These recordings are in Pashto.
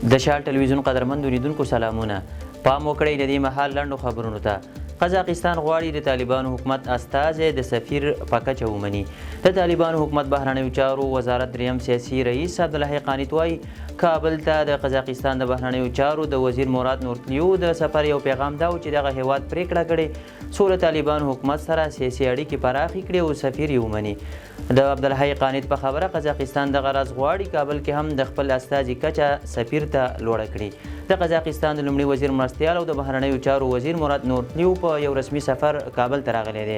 د شال ټلویزیون قدرمن اوریدونکو سلامونه. پام وکړئ د دې مهال لنډو خبرونو ته. قزاقستان غواړي د طالبانو حکومت استازی د سفیر په کچه ومني. د طالبانو حکومت بهرنیو چارو وزارت دریم سیاسي رئیس عبدالحی قانت وایي کابل ته د قزاقستان د بهرنیو چارو د وزیر مراد نورتلیو د سفر یو پیغام دا و چې دغه هیواد پریکړه کړې څو له طالبانو حکومت سره سیاسي اړیکې پراخې کړي او سفیر یې ومني. د عبدالحی قانت په خبره قزاقستان دغه راز غواړي کابل کې هم د خپل استازي کچه سفیر ته لوړه کړي. د قزاقستان د لومړي وزیر مرستیال او د بهرنیو چارو وزیر مراد نورتلیو په یو رسمي سفر کابل ته راغلی دی.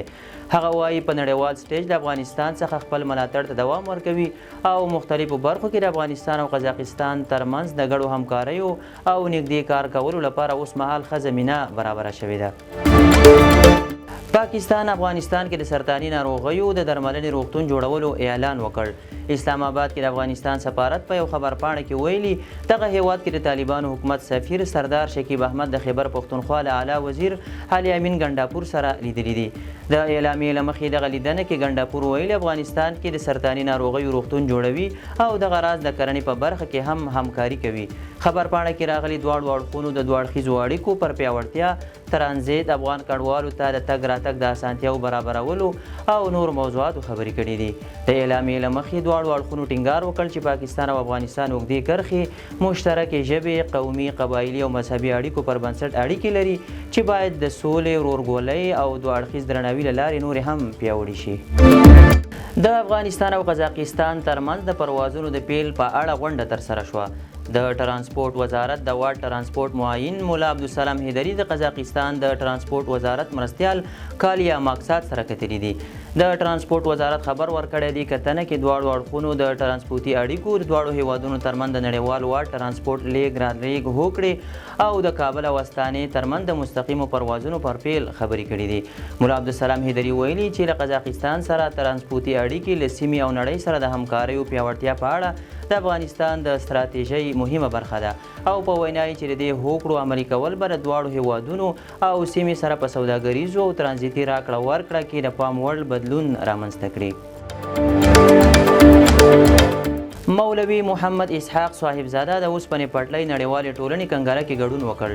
هغه وایي په نړیوال سټیج د افغانستان څخه خپل ملاتړ ته دوام ورکوي او مختلفو برخو کې د افغانستان او قزاقستان ترمنځ د ګډو همکاریو او نږدې کار کولو لپاره اوس مهال ښه زمینه برابره شوې ده. پاکستان افغانستان کې د سرطاني ناروغیو د درملنې روغتون جوړولو اعلان وکړ. اسلام آباد کې د افغانستان سفارت په یو خبرپاڼه کې ویلي دغه هیواد کې د طالبانو حکومت سفیر سردار شکیب احمد د خیبر پښتونخوا له اعلی وزیر علي امین ګنډاپور سره لیدلي دي. د اعلامیې له مخې دغه لیدنه کې ګنډاپور ویلي افغانستان کې د سرطاني ناروغیو روغتون جوړوي او دغه راز د کرنې په برخه کې هم همکاري کوي. خبرپاڼه کې راغلي دواړو اړخونو د دوه اړخیزو اړیکو پر پیاوړتیا، ترانزیت، افغان کډوالو ته د تګ راتګ د اسانتیاو برابرولو او نور موضوعاتو خبرې کړي دي. د اعلامیې له مخې دواړو اړخونو ټینګار وکړ چې پاکستان او افغانستان اوږدې کرښې، مشترکې ژبې، قومي، قبایلي او مذهبي اړیکو پر بنسټ اړیکې لري چې باید د سولې، ورورګولۍ او دوه اړخیز درناوي له لارې نورې هم پیاوړې شي. د افغانستان او قزاقستان ترمنځ د پروازونو د پیل په اړه غونډه ترسره شوه. د ټرانسپورټ وزارت د واټ ټرانسپورټ معین مولا عبدالسلام هیدري د قزاقستان د ټرانسپورټ وزارت مرستیال کالیا ماکسات سره کتلي دي. د ټرانسپورټ وزارت خبر ورکړی دی کتنه کې دواړو اړخونو د ټرانسپورتي اړیکو د دواړو هیوادونو ترمنځ د نړیوال واټ ټرانسپورټ لیږ رالېږ هوکړې او د کابل او استانې ترمنځ د مستقیمو پروازونو پر پیل خبرې کړي دي. مولا عبدالسلام هیدري ویلي چې له قزاقستان سره ټرانسپورتي اړیکې له سیمې او نړۍ سره د همکاریو پیاوړتیا په اړه د افغانستان د ستراتیژۍ مهمه برخه ده او په وینا یې چې د دې هوکړو عملي کول به د دواړو هیوادونو او سیمې سره په سوداګریزو او ترانزیتي راکړه ورکړه کې د پام وړ بدلون رامنځته کړي. مولوي محمد اسحاق صاحبزاده د اوسپنې پټلۍ نړیوالې ټولنې کنګره کې ګډون وکړ.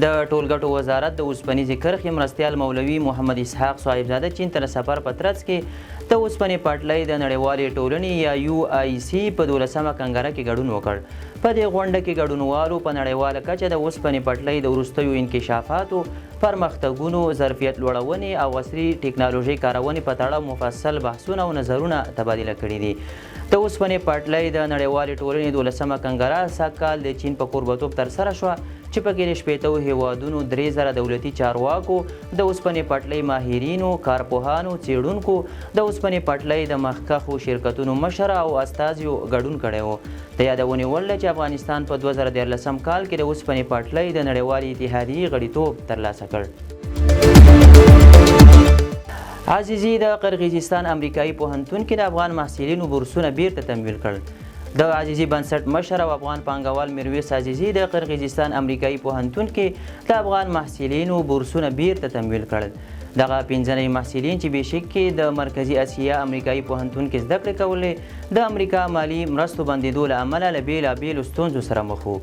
د ټولګټو وزارت د اوسپنیزې کرښې مرستیال مولوي محمد اسحاق صاحبزاده چین ته د سفر په ترڅ کې د اوسپنې پټلۍ د نړیوالې ټولنې یا UIC په 12مه کنګره کې ګډون وکړ. په دې غونډه کې ګډونوالو په نړیواله کچه د اوسپنې پټلۍ د وروستیو انکشافاتو، پرمختګونو، ظرفیت لوړونې او عصري ټکنالوژۍ کارونې په تړاو مفصل بحثونه او نظرونه تبادله کړي دي. د اوسپنې پټلۍ د نړیوالې ټولنې 12مه کنګره سږکال د چین په کوربتوب ترسره شوه چې پکې د 80 هیوادونو 3000 دولتي چارواکو، د اوسپنې پټلۍ ماهرینو، کارپوهانو، څیړونکو، د اوسپنې پټلۍ د مخکښو شرکتونو مشر او استازیو ګډون کړی و. د یادونې وړ ده چې افغانستان په 2013 کال کې د اوسپنې پټلۍ د نړیوالې اتحادیې غړیتوب ترلاسه کړ. عزیزي د قرغیزستان امریکایي پوهنتون کې د افغان محصلینو بورسونه بیرته تمویل کړل. د عزیزي بنسټ مشر او افغان پانګوال میرویس عزیزي د قرغیزستان امریکایي پوهنتون کې د افغان محصلینو بورسونه بیرته تمویل کړل. دغه 15 محصلین چې بېشک کې د مرکزي اسیا امریکایي پوهنتون کې زده کړې کولې د امریکا مالي مرستو بندېدو له امله له بېلابېلو ستونزو سره مخ وو.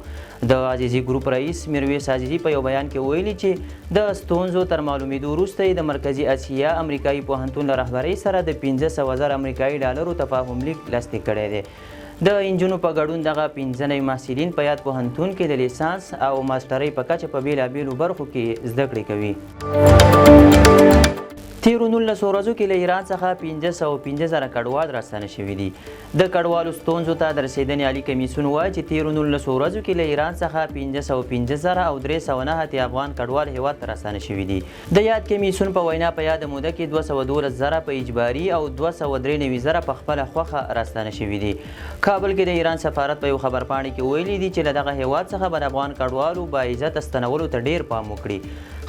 د عزیزي ګروپ رئیس میرویس عزیزي په یو بیان کې ویلي چې د ستونزو تر معلومېدو وروسته یې د مرکزي اسیا امریکایي پوهنتون له رهبرۍ سره د 500,000 امریکایي ډالرو تفاهم لیک لاسلیک کړی دی. د انجونو په ګډون دغه 15 محصلین په یاد پوهنتون کې د لیسانس او ماسټرۍ په کچه په بېلابېلو برخو کې زده کړې کوي. تیرو 19 ورځو کې له ایران څخه 515,000 کډوال راستانه شوي دي. د کډوالو ستونزو ته د رسېدنې عالي کمیسیون وایي چې تیرو 19 ورځو کې له ایران څخه 515,000 او 309 افغان کډوال هیواد ته راستانه شوي دي. د یاد کمیسیون په وینا په یاده موده کې 212,000 په اجباري او 293,000 په خپله خوښه راستانه شوي دي. کابل کې د ایران سفارت په یو خبرپاڼې کې ویلي دي چې له دغه هیواد څخه به د افغان کډوالو باعزته ستنولو ته ډیر پام وکړي.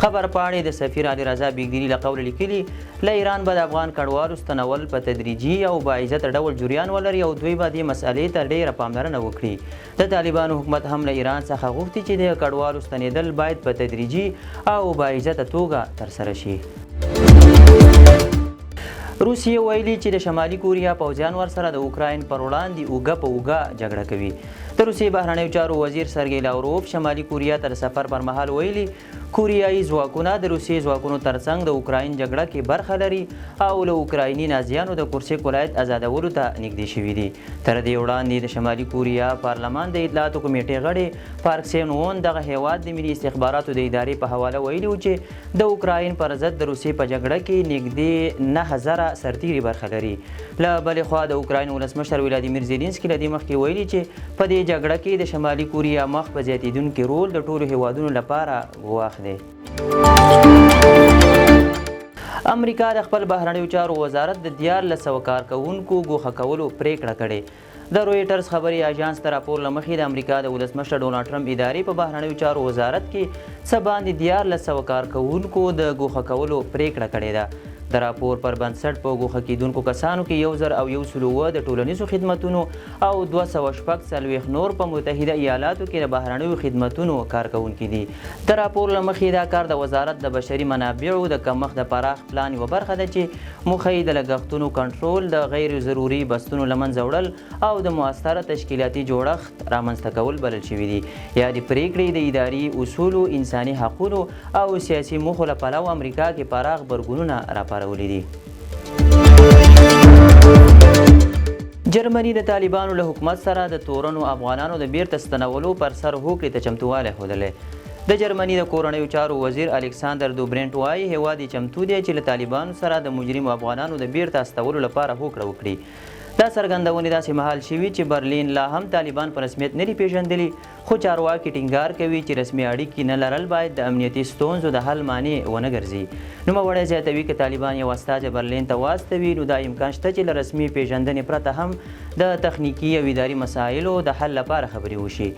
خبرپاڼې د سفیر علي رضا بیګدیري له قوله لیکلي له ایران به د افغان کډوالو ستنول په تدریجي او باعزته ډول جریان ولري او دوی به دې مسئلې ته ډیره پاملرنه وکړي. د طالبانو حکومت هم له ایران څخه غوښتي چې د کډوالو ستنېدل باید په تدریجي او باعزته توګه ترسره شي. روسیې ویلي چې د شمالي کوریا پوځیان ورسره د اوکراین پر وړاندې اوږه په اوږه جګړه کوي. د روسیې بهرنیو چارو وزیر سرګی لاوروف شمالي کوریا ته د سفر پر مهال ویلي کوریایي ځواکونه د روسیې ځواکونو ترڅنګ د اوکراین جګړه کې برخه لري او له اوکرایني نازیانو د کورسک ولایت آزادولو ته نږدې شوي دي. تر دې وړاندې د شمالي کوریا پارلمان د اطلاعاتو کمیټې غړی پارک سین وون دغه هیواد د ملي استخباراتو د ادارې په حواله ویلي و چې د اوکراین پر ضد د روسیې په جګړه کې نږدې 9000 سرتیري برخه لري. له بلې خوا د اوکراین ولسمشر ولادیمیر زیلینسکي له دې مخکې ویلي چې په دې جګړه کې د شمالي کوریا مخ په زیاتېدونکي رول د ټولو هیوادونو لپاره ګواښ دی. امریکا د خپل بهرنیو چارو وزارت د 1400 کارکوونکو ګوښه کولو پریکړه کړې. د رویټرز خبري اژانس ته راپور له مخې د امریکا د ولسمشر ډونالډ ټرمپ ادارې په بهرنیو چارو وزارت کې څه باندې 1400 کارکوونکو د ګوښه کولو پریکړه کړې ده. د راپور پر بنسټ په ګوښه کیدونکو کسانو کې 1001 د ټولنیزو خدمتونو او 246 نور په متحده ایالاتو کې د بهرنیو خدمتونو کارکوونکي دي. د راپور له مخې دا کار د وزارت د بشري منابعو د کمښت د پراخ پلان یوه برخه ده چې موخه یې د لګښتونو کنټرول، د غیر ضروري بستونو له منځه وړل او د مؤثره تشکیلاتي جوړښت رامنځته کول بلل شوي دي. یا د پریکړې د اداري اصولو، انساني حقونو او سیاسي موخو له پلوه امریکا کې پراخ غبرګونونه راپارولي دي. جرمني د طالبانو له حکومت سره د تورنو افغانانو د بیرته ستنولو پر سر هوکړې ته چمتووالی ښودلی. د جرمني د کورنیو چارو وزیر الکساندر دوبرینټ وایي هیواد یې چمتو دی چې له طالبانو سره د مجرمو افغانانو د بیرته استولو لپاره هوکړه وکړي. دا څرګندونې داسې مهال شوي چې برلین لا هم طالبان په رسمیت نه دي پیژندلي، خو چارواکي ټینګار کوي چې رسمي اړیکې نه لرل باید د امنیتي ستونزو د حل مانع ونه ګرځي. نوموړی زیاتوي که طالبان یو استازی برلین ته واستوي نو دا امکان شته چې له رسمي پیژندنې پرته هم د تخنیکي او اداري مسایلو د حل لپاره خبرې وشي.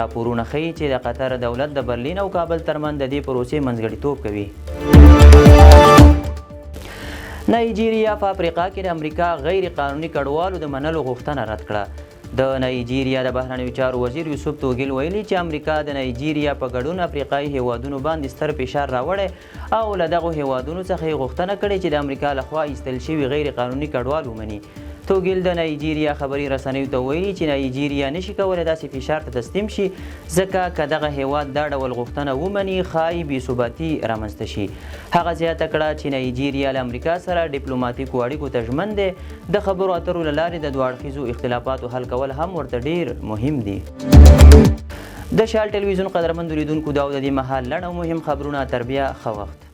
راپورونه ښیي چې د قطر دولت د برلین او کابل ترمنځ د دې پروسې منځګړیتوب کوي. نایجیریا په افریقا کې د امریکا غیر قانوني کډوالو د منلو غوښتنه رد کړه. د نایجیریا د بهرنیو چارو وزیر یوسف توګیل ویلي چې امریکا د نایجیریا په ګډون افریقایي هیوادونو باندې ستر فشار راوړی او له دغو هیوادونو څخه یې غوښتنه کړې چې د امریکا لخوا ایستل شوي غیر قانوني کډوال ومني. توګیل د نایجیریا خبري رسنیو ته ویلي چې نایجیریا نشي کولی داسې فشار ته تسلیم شي ځکه که دغه هیواد دا ډول غوښتنه ومني ښایي بېثباتي رامنځته شي. هغه زیاته کړه چې نایجیریا له امریکا سره ډیپلوماتیکو اړیکو ته ژمن دی. د خبرو اترو له لارې د دوه اړخیزو اختلافاتو حل کول هم ورته ډیر مهم دي. د شال ټلویزیون قدرمندو لیدونکو دا و د دې مهال لنډ او مهم خبرونه. تر بیا ښه وخت.